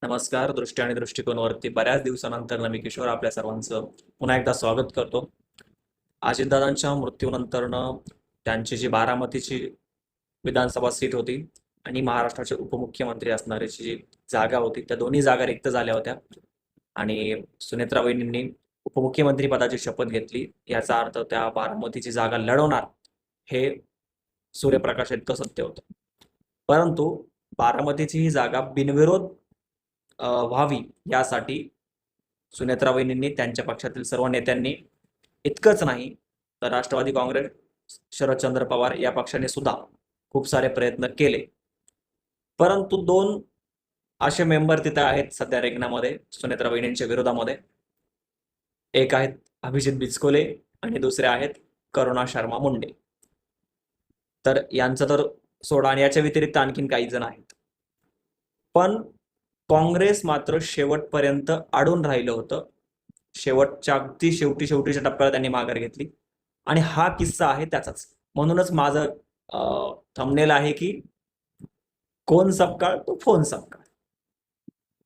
नमस्कार. दृष्टी आणि दृष्टिकोनवरती बऱ्याच दिवसानंतर मी किशोर आपल्या सर्वांचं पुन्हा एकदा स्वागत करतो. अजितदादांच्या मृत्यूनंतरनं त्यांची जी बारामतीची विधानसभा सीट होती आणि महाराष्ट्राचे उपमुख्यमंत्री असणाऱ्याची जी जागा होती, त्या दोन्ही जागा रिक्त झाल्या होत्या आणि सुनेत्रा वहिनींनी उपमुख्यमंत्री पदाची शपथ घेतली. याचा अर्थ त्या बारामतीची जागा लढवणार हे सूर्यप्रकाश इतकं सत्य होतं. परंतु बारामतीची ही जागा बिनविरोध व्हावी यासाठी सुनेत्रा वहिनींनी त्यांच्या पक्षातील सर्व नेत्यांनी इतकंच नाही तर राष्ट्रवादी काँग्रेस, शरदचंद्र पवार या पक्षाने सुद्धा खूप सारे प्रयत्न केले. परंतु दोन असे मेंबर तिथे आहेत सध्या रिंगणामध्ये सुनेत्रा वहिनींच्या विरोधामध्ये. एक आहेत अभिजित बिचकोले आणि दुसरे आहेत करुणा शर्मा मुंडे. तर यांचं तर सोडा आणि याच्या व्यतिरिक्त आणखीन काही जण आहेत. पण काँग्रेस मात्र शेवटपर्यंत अडून राहिलं होतं. शेवटच्या अगदी शेवटीच्या टप्प्याला त्यांनी माघार घेतली आणि हा किस्सा आहे त्याचाच. म्हणूनच माझं थंबनेल आहे की कोण सपकाळ तो फोन सपकाळ.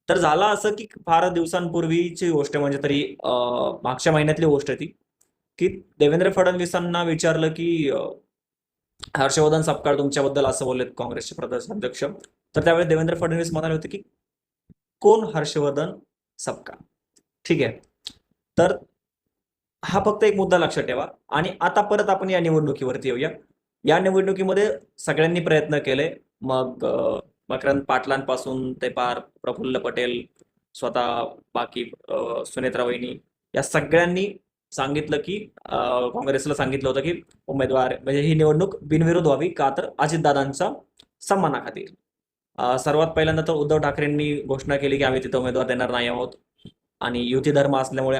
तर झालं असं की फार दिवसांपूर्वीची गोष्ट, म्हणजे तरी मागच्या महिन्यातली गोष्ट ती, की देवेंद्र फडणवीसांना विचारलं की हर्षवर्धन सपकाळ तुमच्याबद्दल असं बोललेत काँग्रेसचे प्रदेशाध्यक्ष. तर त्यावेळेस देवेंद्र फडणवीस म्हणाले होते की कोण हर्षवर्धन सपकाळ. ठीक आहे. तर हा फक्त एक मुद्दा लक्षात ठेवा. आणि आता परत आपण या निवडणुकीवरती येऊया. या निवडणुकीमध्ये सगळ्यांनी प्रयत्न केले. मग मकरंद पाटलांपासून ते पार प्रफुल्ल पटेल, स्वतः बाकी सुनेत्रा वहिनी, या सगळ्यांनी सांगितलं की काँग्रेसला सांगितलं होतं की उमेदवार म्हणजे ही निवडणूक बिनविरोध व्हावी, का तर अजितदादांच्या सन्मानाखातीर. सर्वात पहिल्यांदा तर उद्धव ठाकरेंनी घोषणा केली की आम्ही तिथं उमेदवार देणार नाही आहोत आणि युती धर्म असल्यामुळे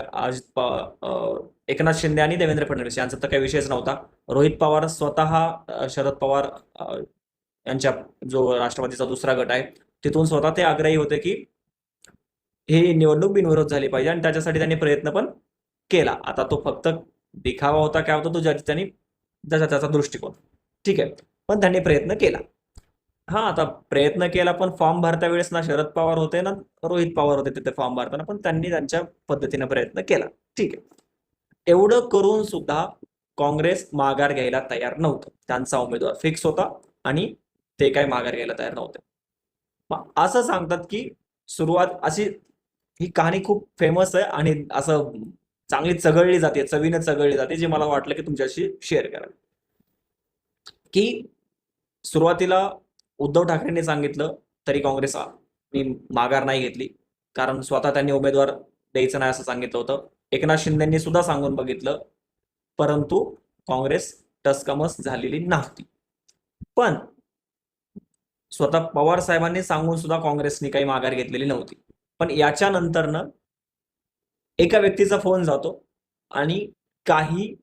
एकनाथ शिंदे आणि देवेंद्र फडणवीस यांचा तर काही विषयच नव्हता. रोहित पवार स्वतः शरद पवार यांच्या जो राष्ट्रवादीचा दुसरा गट आहे तिथून स्वतः ते आग्रही होते की ही निवडणूक बिनविरोध झाली पाहिजे आणि त्याच्यासाठी त्यांनी प्रयत्न पण केला. आता तो फक्त दिखावा होता, काय होता तो त्यांनी त्याचा दृष्टिकोन. ठीक आहे, पण त्यांनी प्रयत्न केला. हा, आता प्रयत्न केला पण फॉर्म भरता वेळेस ना शरद पवार होते ना रोहित पवार होते तिथे फॉर्म भरताना, पण त्यांनी त्यांच्या पद्धतीने प्रयत्न केला. ठीक आहे. एवढं करून सुद्धा काँग्रेस माघार घ्यायला तयार नव्हतं. त्यांचा उमेदवार फिक्स होता आणि ते काय माघार घ्यायला तयार नव्हते. मग असं सांगतात की सुरुवात अशी, ही कहाणी खूप फेमस आहे आणि असं चांगली चघळली जाते, चवीनं चघळली जाते, जे मला वाटलं की तुमच्याशी शेअर करावी. की सुरुवातीला उद्धव ठाकरेंनी सांगितलं तरी काँग्रेसनी माघार नाही घेतली, कारण स्वतः त्यांनी उमेदवार द्यायचं नाही असं सांगितलं होतं. एकनाथ शिंदेंनी सुद्धा सांगून बघितलं, परंतु काँग्रेस टसकमस झालेली नव्हती. पण स्वतः पवार साहेबांनी सांगून सुद्धा काँग्रेसनी काही माघार घेतलेली नव्हती. पण याच्यानंतरनं एका व्यक्तीचा फोन जातो आणि काही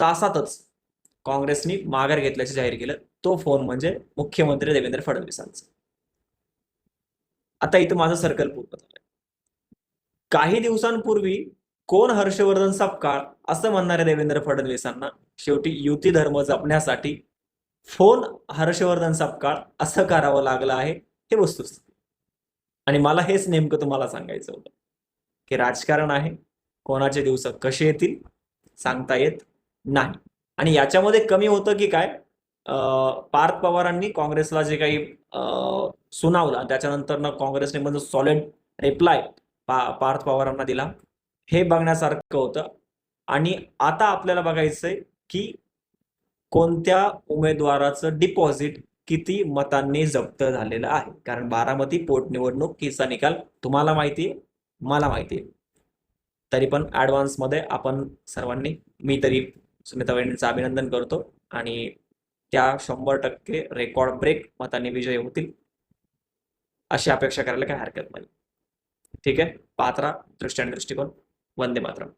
तासातच काँग्रेसनी माघार घेतल्याचे जाहीर केलं. तो फोन म्हणजे मुख्यमंत्री देवेंद्र फडणवीसांचा. आता इथं माझं सर्कल पूर्ण झालं. काही दिवसांपूर्वी कोण हर्षवर्धन सपकाळ असं म्हणणाऱ्या देवेंद्र फडणवीसांना शेवटी युती धर्म जपण्यासाठी फोन हर्षवर्धन सपकाळ असं करावं लागलं आहे, हे वस्तुस्थिती. आणि मला हेच नेमकं तुम्हाला सांगायचं होतं की राजकारण आहे, कोणाचे दिवस कसे येतील सांगता येत नाही. आणि याच्यामध्ये कमी होतं की काय, पार्थ पवारांनी काँग्रेसला जे काही सुनावलं त्याच्यानंतर काँग्रेसने म्हणजे सॉलिड रिप्लाय पार्थ पवारांना दिला, हे बघण्यासारखं होतं. आणि आता आपल्याला बघायचंय की कोणत्या उमेदवाराचं डिपॉझिट किती मतांनी जप्त झालेलं आहे. कारण बारामती पोटनिवडणुकीचा निकाल तुम्हाला माहिती आहे, मला माहिती आहे. तरी पण ॲडव्हान्समध्ये आपण सर्वांनी, मी तरी सुनीता वहिनींचं अभिनंदन करतो आणि त्या 100% रेकॉर्ड ब्रेक मतांनी विजय होतील अशी अपेक्षा करायला काही हरकत नाही. ठीक आहे. पात्रा दृष्टी आणि दृष्टिकोन. वंदे मातरम.